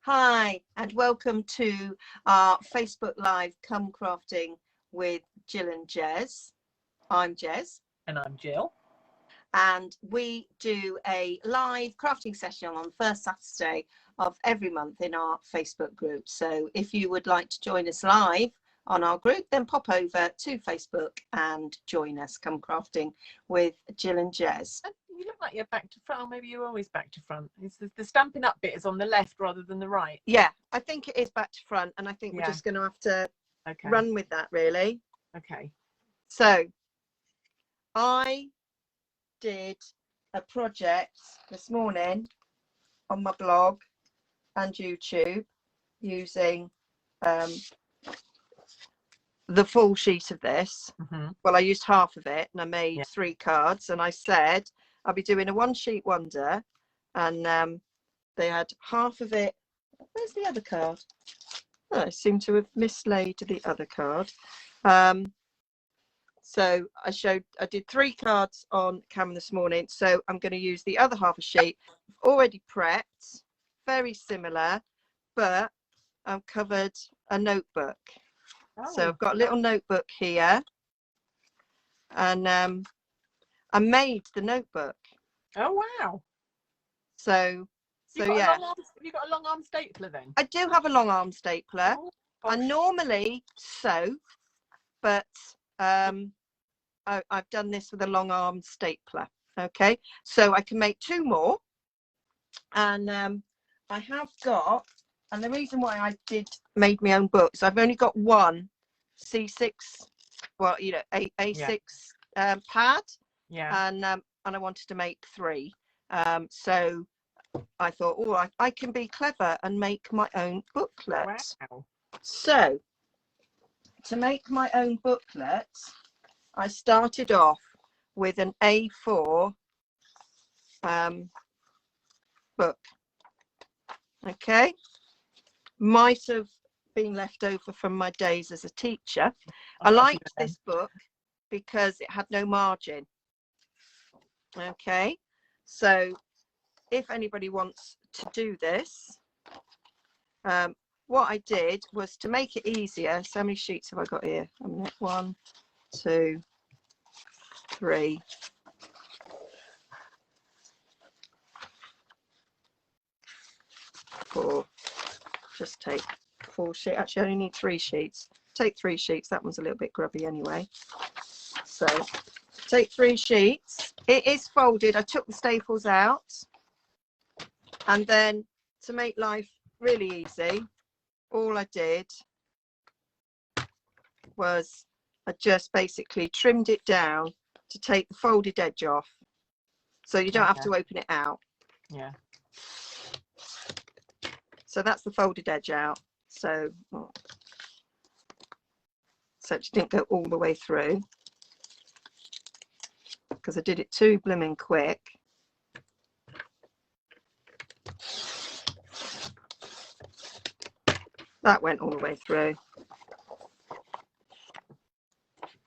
Hi, and welcome to our Facebook Live Come Crafting with Jill and Jez. I'm Jez. And I'm Jill. And we do a live crafting session on the first Saturday of every month in our Facebook group. So if you would like to join us live on our group, then pop over to Facebook and join us. Come Crafting with Jill and Jez. You look like you're back to front, or maybe you're always back to front. The Stampin' Up bit is on the left rather than the right. Yeah, I think it is back to front, and I think we're just going to have to run with that, really. Okay. So I did a project this morning on my blog and YouTube using the full sheet of this. Well, I used half of it and I made 3 cards, and I said I'll be doing a one sheet wonder, and they had half of it. Where's the other card? Oh, I seem to have mislaid the other card. So I did 3 cards on camera this morning, so I'm going to use the other half a sheet. I've already prepped, very similar, but I've covered a notebook. So I've got a little notebook here, and I made the notebook. Oh wow! So yeah. Have you got a long arm stapler then? I do have a long arm stapler. I normally sew, but I've done this with a long arm stapler. Okay, so I can make 2 more, and I have got. And the reason why I made my own books, I've only got one C6, well, you know, A6 pad, and I wanted to make 3. So I thought, oh, I can be clever and make my own booklet. Wow. So to make my own booklet, I started off with an A4 book. Okay. Might have been left over from my days as a teacher. I liked this book because it had no margin. Okay, so if anybody wants to do this, what I did was to make it easier. So how many sheets have I got here? 1, 2, 3. Four. Just take 4 sheets. Actually, I only need 3 sheets. Take 3 sheets. That one's a little bit grubby anyway. So take 3 sheets. It is folded. I took the staples out, and then to make life really easy, all I did was I just basically trimmed it down to take the folded edge off, so you don't have to open it out. Yeah. So that's the folded edge out. So it didn't go all the way through because I did it too blooming quick. That went all the way through.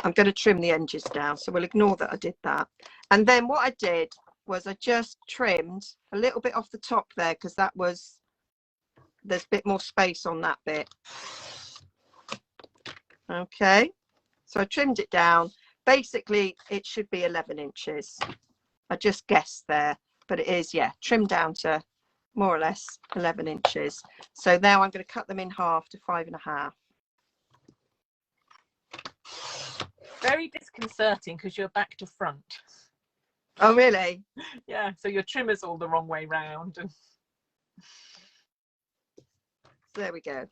I'm going to trim the edges down, so we'll ignore that I did that. And then what I did was I just trimmed a little bit off the top there, because there's a bit more space on that bit. Okay, so I trimmed it down. Basically it should be 11 inches. I just guessed there, but it is, trimmed down to more or less 11 inches. So now I'm going to cut them in half to 5.5. Very disconcerting because you're back to front. Oh really? Yeah, so your trimmer's all the wrong way round. There we go.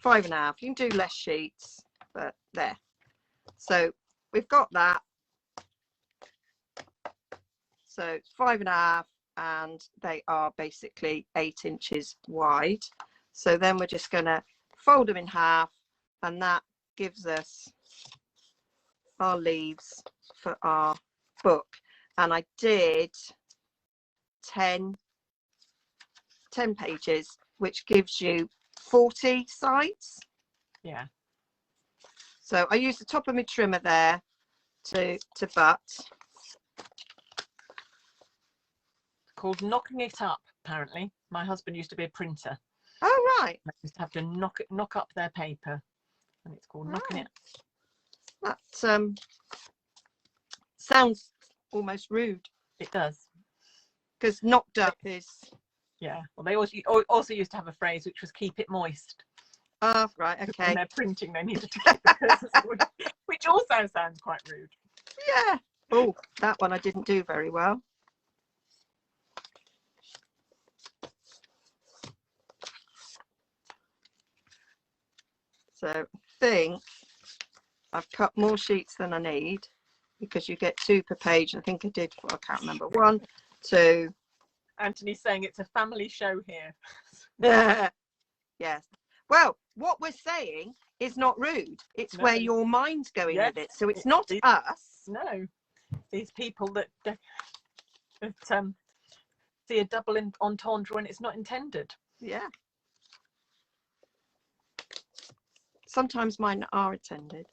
5.5. You can do less sheets, but there. So we've got that. So 5.5, and they are basically 8 inches wide. So then we're just going to fold them in half, and that gives us our leaves for our book. And I did 10 pages, which gives you 40 sides. Yeah. So I used the top of my trimmer there to butt. Called knocking it up, apparently. My husband used to be a printer. Oh, right. I used to have to knock up their paper, and it's called knocking it. That sounds almost rude. It does. Because knocked up is... Yeah. Well, they also used to have a phrase which was keep it moist. Oh, right, okay. When they're printing, they needed to keep it which also sounds quite rude. Yeah. Oh, that one I didn't do very well. So I think I've cut more sheets than I need, because you get 2 per page. I think I did, well, I can't remember, 1, 2. Anthony's saying it's a family show here. Yes. Well, what we're saying is not rude. It's where your mind's going with it. So it's not us. No. These people that see a double entendre when it's not intended. Yeah. Sometimes mine are intended.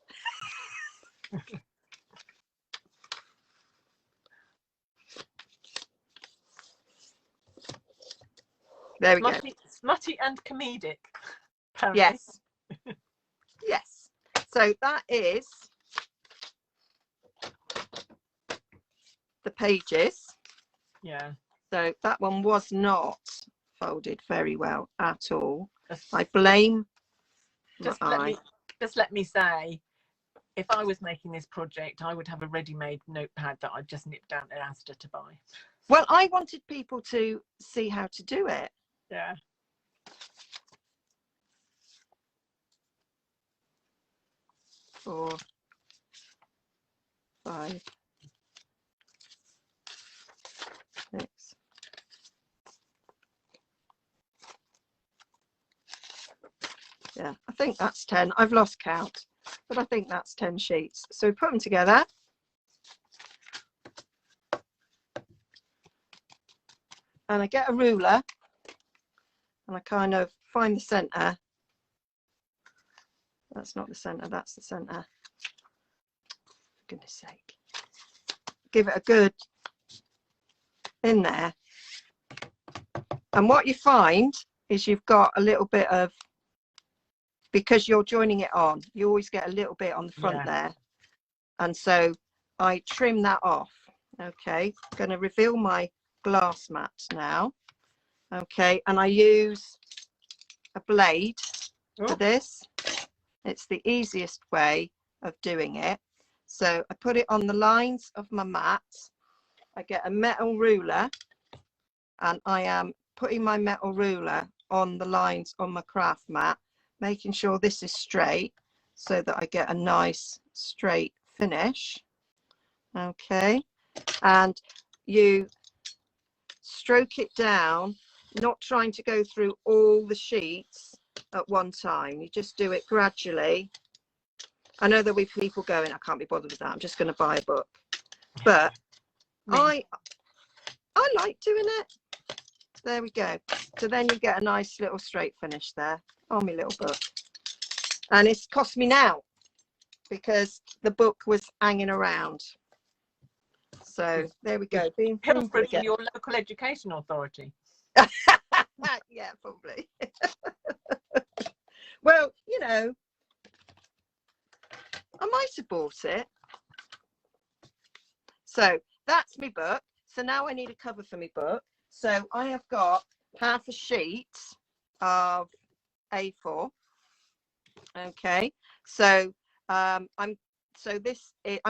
There we go. Smutty and comedic. Apparently. Yes. Yes. So that is the pages. Yeah. So that one was not folded very well at all. I blame just let me say, if I was making this project, I would have a ready-made notepad that I'd just nip down to Asda to buy. Well, I wanted people to see how to do it. Yeah. 4, 5, 6. Yeah, I think that's 10. I've lost count, but I think that's 10 sheets. So we put them together. And I get a ruler and I kind of find the center. That's not the center, that's the center. For goodness sake. Give it a good in there. And what you find is you've got a little bit of, because you're joining it on, you always get a little bit on the front there. And so I trim that off. Okay, I'm going to reveal my glass mat now. Okay, and I use a blade for this. It's the easiest way of doing it. So I put it on the lines of my mat. I get a metal ruler and I am putting my metal ruler on the lines on my craft mat, making sure this is straight so that I get a nice straight finish. Okay, and you stroke it down, not trying to go through all the sheets at one time. You just do it gradually. I know there'll be people going, I can't be bothered with that, I'm just going to buy a book. But I like doing it. There we go. So then you get a nice little straight finish there on my little book. And it's cost me now because the book was hanging around. So there we go. Being Pilford from your local education authority. Yeah, probably. Well, you know, I might have bought it. So that's my book. So now I need a cover for my book. So I have got half a sheet of A4. Okay. So I'm going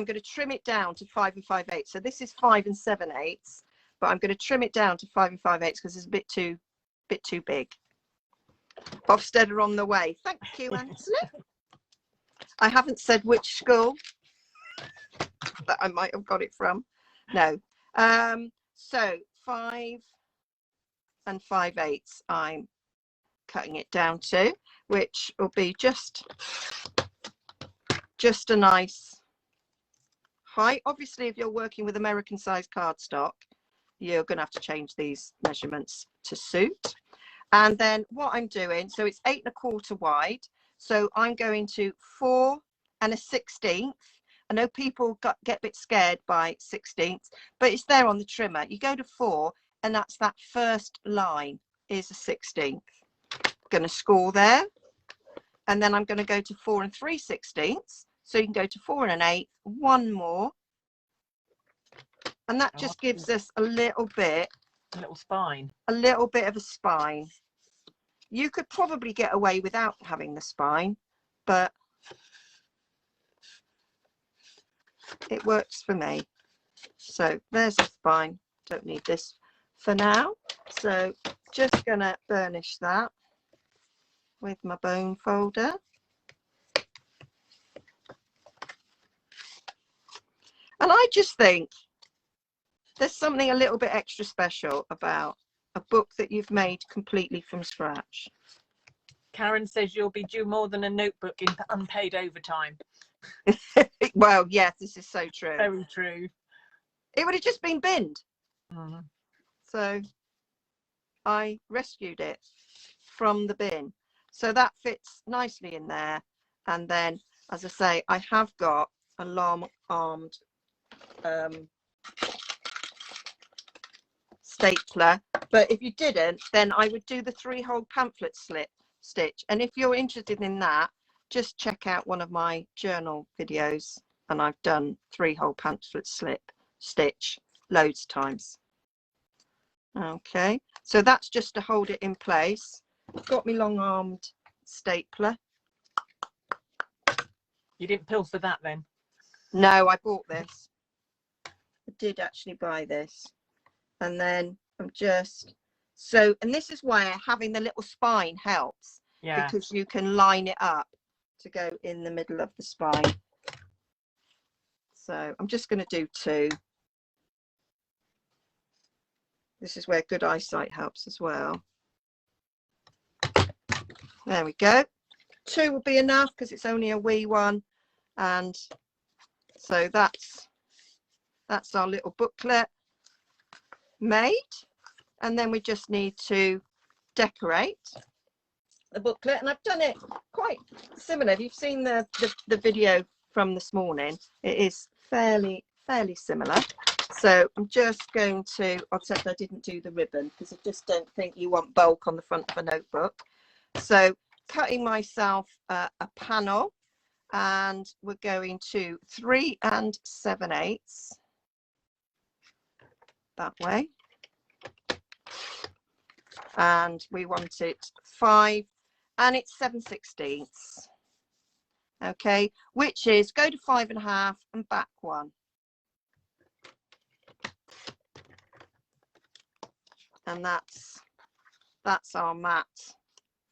to trim it down to 5 5/8. So this is 5 7/8, but I'm going to trim it down to 5 5/8 because it's a bit too big. Hofstede on the way. Thank you, Anthony. I haven't said which school that I might have got it from. No. So 5 5/8 I'm cutting it down to, which will be just a nice height. Obviously, if you're working with American size cardstock, you're going to have to change these measurements to suit. And then what I'm doing, so it's 8 1/4 wide. So I'm going to 4 1/16. I know people get a bit scared by 16ths, but it's there on the trimmer. You go to 4 and that's that first line. is a 16th. Going to score there, and then I'm going to go to 4 3/16. So you can go to 4 1/8, one more, and that just gives us a little bit a little spine, a little bit of a spine. You could probably get away without having the spine, but it works for me. So there's the spine. Don't need this for now, so just gonna burnish that with my bone folder. And I just think there's something a little bit extra special about a book that you've made completely from scratch. Karen says you'll be due more than a notebook in unpaid overtime. Well, yes, this is so true. Very true. It would have just been binned. Mm. So I rescued it from the bin. So that fits nicely in there. And then, as I say, I have got a long-armed stapler. But if you didn't, then I would do the 3-hole pamphlet slip stitch. And if you're interested in that, just check out one of my journal videos. And I've done 3-hole pamphlet slip stitch loads of times. Okay, so that's just to hold it in place. I've got my long-armed stapler. You didn't pilfer that then? No, I bought this. I did actually buy this. And then I'm just so, and this is why having the little spine helps. Yeah. Because you can line it up to go in the middle of the spine. So I'm just going to do 2. This is where good eyesight helps as well. There we go. 2 will be enough because it's only a wee one. And so that's our little booklet made. And then we just need to decorate the booklet. And I've done it quite similar. If you've seen the video from this morning, it is fairly similar. So I'm just going to, except I didn't do the ribbon because I just don't think you want bulk on the front of a notebook. So cutting myself a panel, and we're going to 3 7/8 that way. And we want it 5 and it's 7/16. Okay, which is go to 5 1/2 and back 1. And that's our mat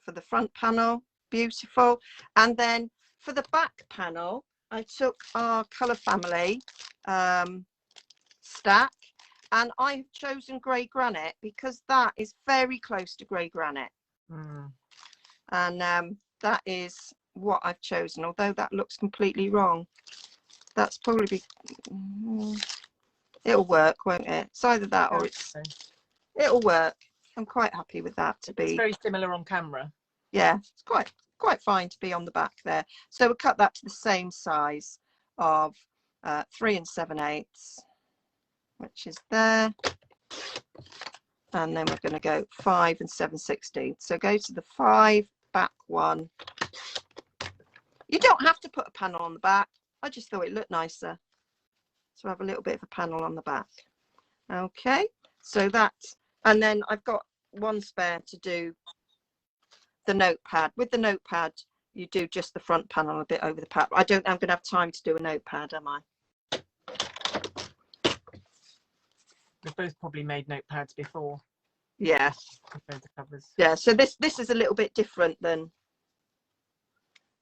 for the front panel. Beautiful. And then for the back panel, I took our Colour Family stack, and I've chosen grey granite because that is very close to grey granite. And that is what I've chosen, although that looks completely wrong. That's probably it'll work, won't it? It's either that or it'll work. I'm quite happy with that to be. It's very similar on camera. Yeah, it's quite fine to be on the back there. So we'll cut that to the same size of 3 7/8, which is there. And then we're going to go 5 7/16. So go to the 5, back 1. You don't have to put a panel on the back. I just thought it looked nicer. So I have a little bit of a panel on the back. Okay, so that's, and then I've got one spare to do the notepad. With the notepad, you do just the front panel a bit over the pad. I'm going to have time to do a notepad, am I? We've both probably made notepads before. Yeah. The covers. Yeah, so this is a little bit different than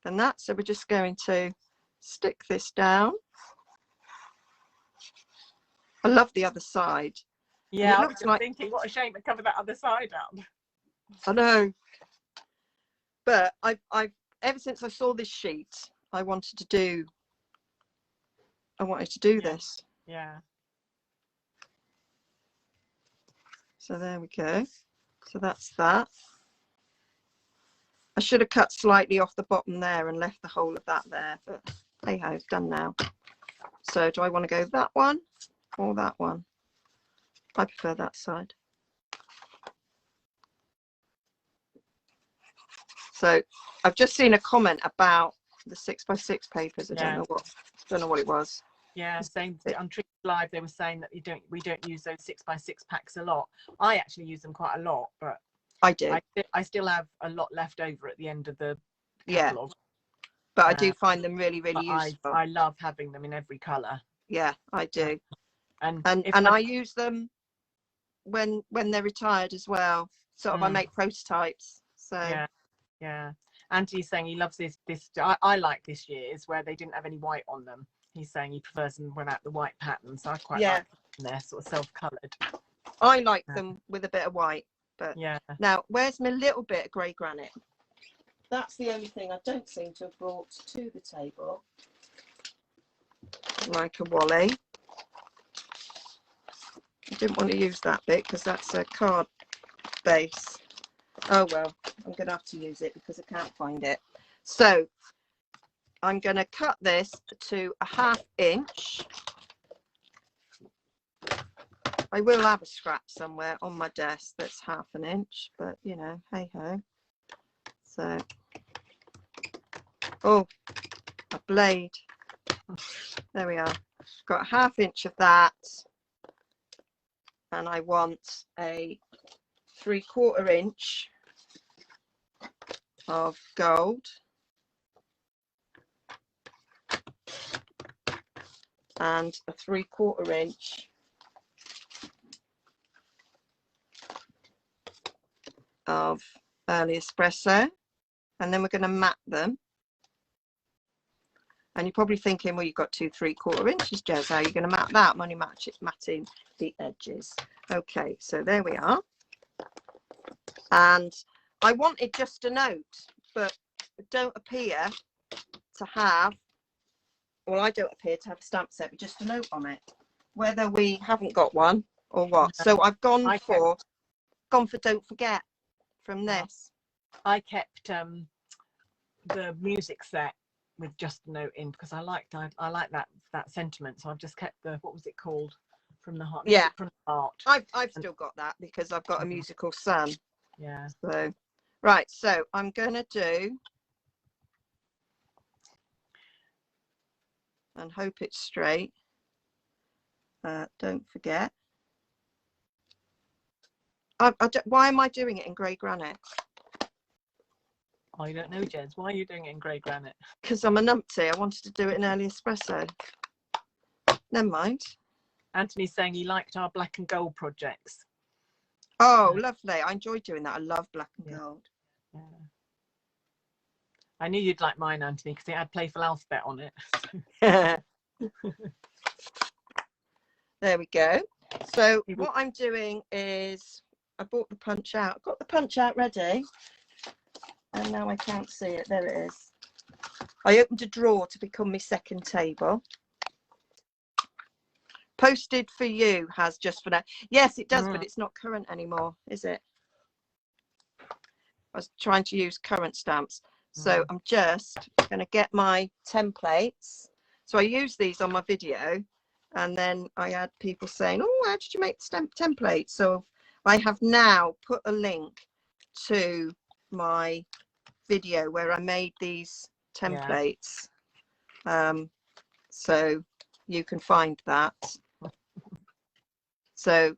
that. So we're just going to stick this down. I love the other side. Yeah, I was just thinking, what a shame to cover that other side up. I know. But I've ever since I saw this sheet, I wanted to do this. Yeah. So there we go. So that's that. I should have cut slightly off the bottom there and left the whole of that there, but hey ho, it's done now. So do I want to go that one or that one? I prefer that side. So I've just seen a comment about the 6x6 papers. I don't know what it was. Yeah, same on Tree Live. They were saying that we don't use those 6x6 packs a lot. I actually use them quite a lot, but I do. I still have a lot left over at the end of the catalogue. But I do find them really, really useful. I love having them in every colour. Yeah, I do. And I use them when they're retired as well. Sort of, I make prototypes. So yeah. Anthony's saying he loves this. I like this year's where they didn't have any white on them. He's saying he prefers them without the white pattern. So I quite like them. They're sort of self-coloured. I like them with a bit of white. But yeah. Now, where's my little bit of grey granite? That's the only thing I don't seem to have brought to the table. Like a Wally. I didn't want to use that bit because that's a card base. Oh well, I'm going to have to use it because I can't find it. So I'm going to cut this to a 1/2 inch. I will have a scrap somewhere on my desk that's 1/2 inch, but you know, hey ho. So, oh, a blade. There we are. Got a 1/2 inch of that, and I want a 3/4 inch of gold, and a 3/4 inch of early espresso, and then we're going to mat them. And you're probably thinking, well, you've got 2 3/4 inches, Jez, how are you going to mat that? I'm only matting the edges. Okay, so there we are. And I wanted just a note, but don't appear to have, well, I don't appear to have a stamp set with just a note on it, whether we haven't got one or what. So I've gone for don't forget from this. I kept the music set with just a note in because I like that sentiment. So I've just kept the, what was it called, from the heart? Yeah, from the heart. I've still got that because I've got a musical son. Yeah. So right, so I'm gonna do, and hope it's straight. Don't forget. Why am I doing it in grey granite? I don't know, Jez. Why are you doing it in grey granite? Because I'm a numpty. I wanted to do it in early espresso. Never mind. Anthony's saying he liked our black and gold projects. Oh, lovely. I enjoyed doing that. I love black and gold. Yeah. I knew you'd like mine, Anthony, because it had Playful Alphabet on it. There we go. So what I'm doing is I bought the punch out. Got the punch out ready. And now I can't see it. There it is. I opened a drawer to become my second table. Posted for you has just for now. Yes, it does, but it's not current anymore, is it? I was trying to use current stamps. So I'm just going to get my templates. So I use these on my video, and then I had people saying, oh, how did you make the stamp template? So I have now put a link to my video where I made these templates. So you can find that. So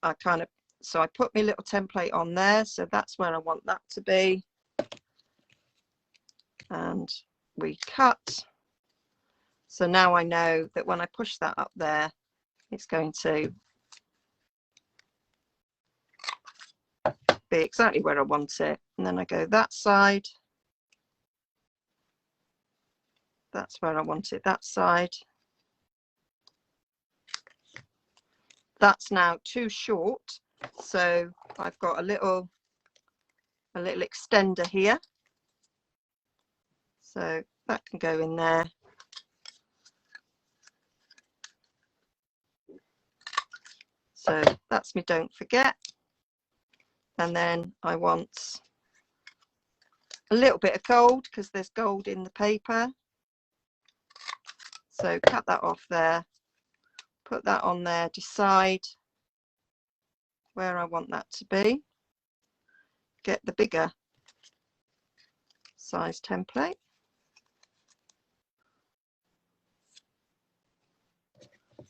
I put my little template on there. So that's where I want that to be. And we cut. So now I know that when I push that up there, it's going to be exactly where I want it. And then I go that side. That's where I want it, that side. That's now too short. So I've got a little extender here. So that can go in there. So that's me don't forget. And then I want a little bit of gold because there's gold in the paper. So cut that off there, put that on there, decide where I want that to be. Get the bigger size template.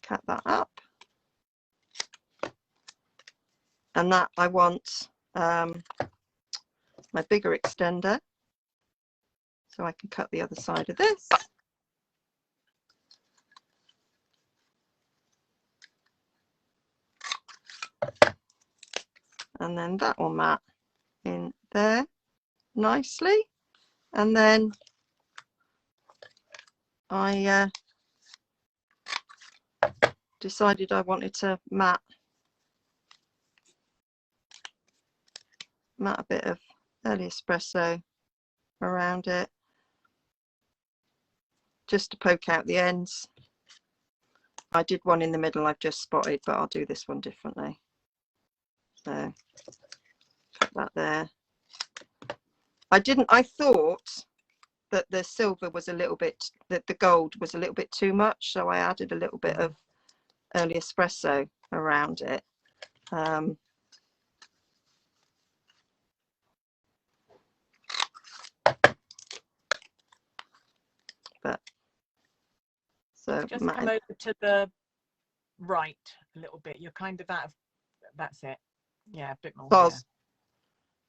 Cut that up. And that I want my bigger extender, so I can cut the other side of this. And then that will mat in there nicely. And then I decided I wanted to mat a bit of early espresso around it, just to poke out the ends. I did one in the middle I've just spotted, but I'll do this one differently. So put that there. I thought that the silver was a little bit, that the gold was a little bit too much, so I added a little bit of early espresso around it. But so just come over to the right a little bit. You're kind of out of, that's it. Yeah, a bit more. Yeah.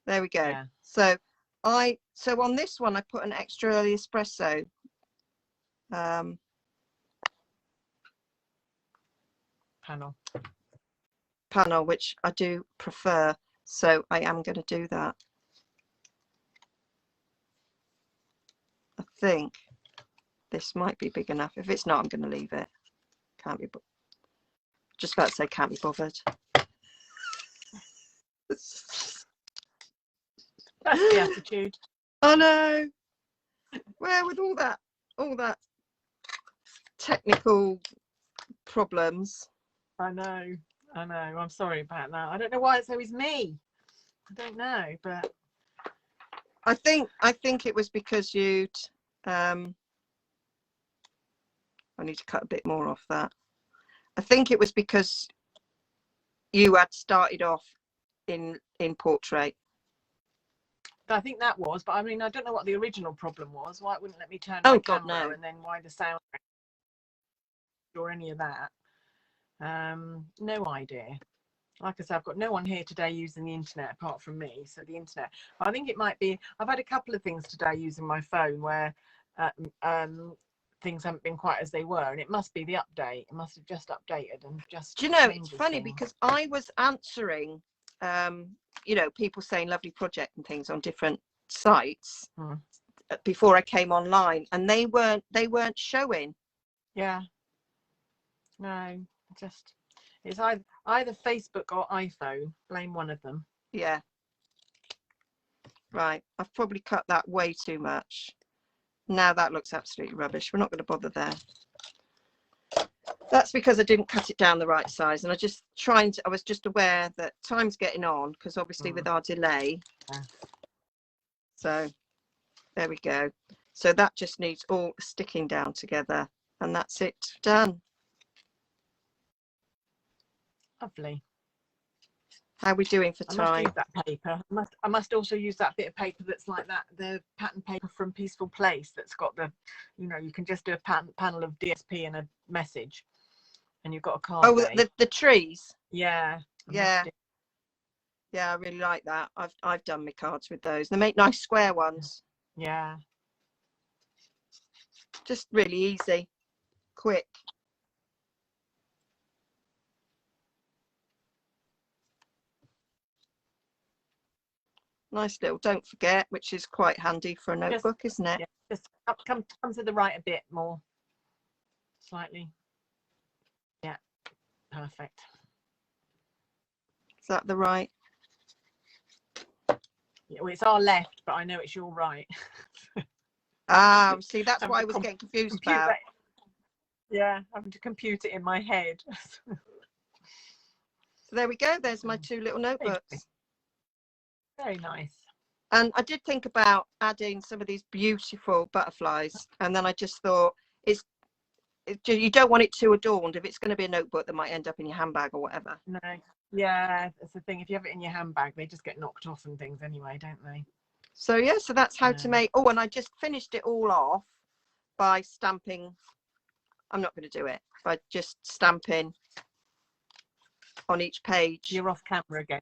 There we go. Yeah. So on this one I put an extra early espresso panel, which I do prefer, so I am going to do that. I think this might be big enough. If it's not, I'm going to leave it. Can't be, just about to say can't be bothered. That's the attitude. I know. Where with all that technical problems. I know. I'm sorry about that. I don't know why it's always me. I don't know, but I think it was because you'd I need to cut a bit more off that. I think it was because you had started off in portrait. I think that was, but I mean, I don't know what the original problem was. Why it wouldn't let me turn my camera, no. And then why the sound or any of that. No idea. Like I said, I've got no one here today using the internet apart from me. So the internet, I think it might be, I've had a couple of things today using my phone where things haven't been quite as they were, and it must be the update. It must have just updated and just. Do you know, it's funny because I was answering you know, people saying lovely project and things on different sites before I came online, and they weren't showing. Yeah. No, just it's either Facebook or iPhone. Blame one of them. Yeah. Right. I've probably cut that way too much. Now that looks absolutely rubbish. We're not going to bother there. That's because I didn't cut it down the right size, and I was just aware that time's getting on, because obviously with our delay. Yeah. So there we go. So that just needs all sticking down together, and that's it, done. Lovely. How are we doing for time? I must use that paper. I must also use that bit of paper that's like that, the pattern paper from Peaceful Place, that's got the, you know, you can just do a panel of DSP and a message, and you've got a card. Oh, the trees. Yeah. Yeah. Yeah, I really like that. I've done my cards with those. They make nice square ones. Yeah. Just really easy, quick. Nice little don't forget, which is quite handy for a notebook, isn't it? Yeah, just come to the right a bit more. Slightly. Yeah, perfect. Is that the right? Yeah, well, it's our left, but I know it's your right. See, that's what I was getting confused about. Yeah, having to compute it in my head. So there we go. There's my two little notebooks. Very nice. And I did think about adding some of these beautiful butterflies, and then I just thought you don't want it too adorned. If it's going to be a notebook that might end up in your handbag or whatever. No. Yeah, that's the thing. If you have it in your handbag, they just get knocked off and things anyway, don't they? So yeah, so that's how to make. Oh, and I just finished it all off by stamping. I'm not going to do it by just stamping on each page. You're off camera again.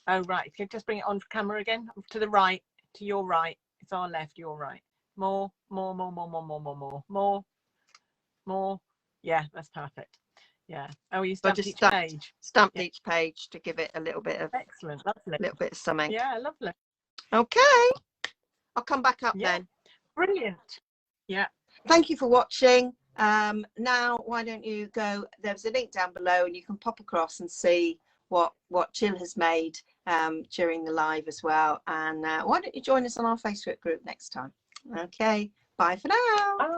Oh right, if you just bring it on camera again, to the right, to your right. It's our left, your right. More. Yeah, that's perfect. Yeah. Oh, you stamped each page. Stamped each page to give it a little bit of. Excellent, lovely. Little bit of something. Yeah, lovely. Okay, I'll come back up then. Brilliant. Yeah. Thank you for watching. Now, why don't you go? There's a link down below, and you can pop across and see what Jill has made during the live as well. And why don't you join us on our Facebook group next time? Okay, bye for now. Bye.